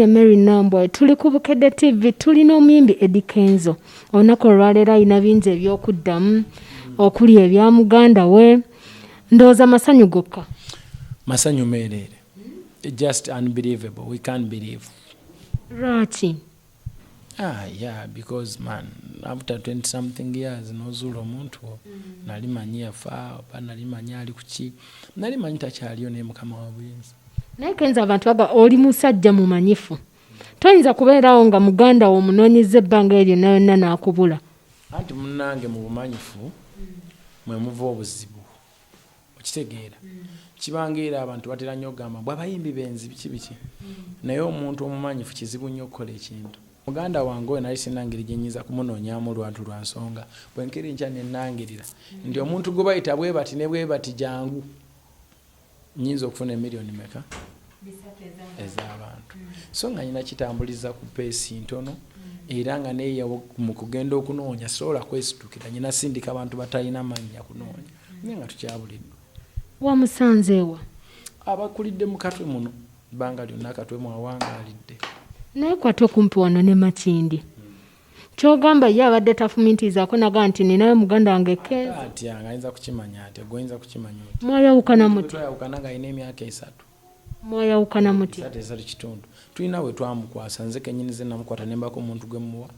nze Mary Nambwa tuli ku Bukedde TV tulina omuyimbi Ebya Kenzo olunaku olwaleero alina bingi ebyokuddamu okuli ebya muganda we ndowooza masanyu gokka masanyu meereere just unbelievable we can't believe lwaki yeah because man after 20 something years nozuula omuntu nali manyi yafa oba nali manyi ali kuki nali manyi takyaliyo naye mukama wa buyinza naye Kenzo abantu baga oli musajja mumanyifu toyinza kubeerawo nga muganda wo omunoonyeza ebbanga eryo nayonna n'akubula anti munnange mu bumanyifu mwe muva obuzibu okitegeera kibanga era abantu batera nnyo okugamba bwe abayimbi benzi biki naye omuntu omumanyifu kizibu nnyo okukola ekintu muganda wange oyo nali sinangeri gye nnyinza kumunoonyaamu lwantu lwa nsonga bwe nkiri nkya ne nnangirira nti omuntu gwe bayita bwe bati ne bwe bati jangu nnyinza okufuna emiliyoni meka ez'abantu so nga nyina kitambuliza ku peesi ntono era nga naye mu kugenda okunoonya sobola kwesitukira nyina sindika abantu batalina mannya kunoonya naye nga tukyabuliddwa wamusanzeewa abakulidde mu katwe muno bbanga lyonna akatwe mwawangaalidde naye kwate okumpi wano ne Makindi kyogamba ye abadde tafumintizaako naga nti ninayo muganda wange Kenzo ati anga ayinza kukimanya ate goyinza kukimanya oti mwayawukana muti twayawukana nga alina emyaka 3 mwayawukana muti 3 kitundu tulina we twamukwasa nze kennyini ze namukwata nembako omuntu gwe muwa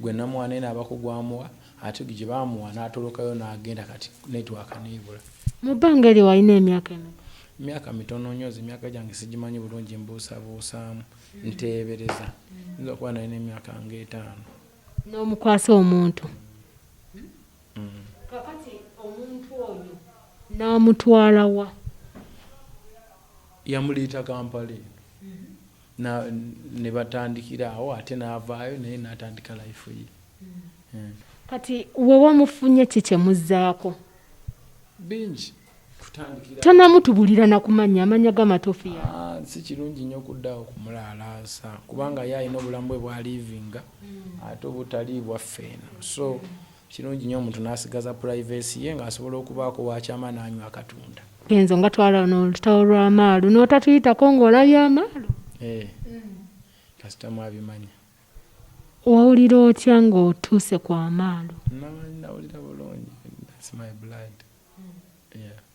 gwe namuwa naye naabako gwamuwa ate gye baamuwa n'atolokayo n'agenda kati netiwaaka neibula mu bbanga eryo walina emyaka emeka myaka mitono nnyo emyaka gyange sigimanyi bulungi mbuusabuusaamu nteebereza nza okuba nalina emyaka nga 5 n'omukwasa omuntu kakati omuntu oyo n'amutwala wa yamuliita Kampala ne batandikira awo ate n'avaayo naye n'atandika life ye kati we wamufunye ki kyemuzzaako bingi tanamutubulira nakumanya amanya g'amatofu ya si kirungi nnyo okuddawo kumulaalaasa kubanga ye alina obulamu bwe bwalivinga ate obutali bwaffeena so kirungi nnyo omuntu n'asigaza privacy ye ng'asobola okubaako wakyama n'anywa akatunda Kenzo nga twala n'olutawo lw'amaalu n'otatuyitako ng'olabye amaalu kasita mwabimanya wawulira otya ng'otuuse ku amaalu nawulira bulungi that's my blood yeah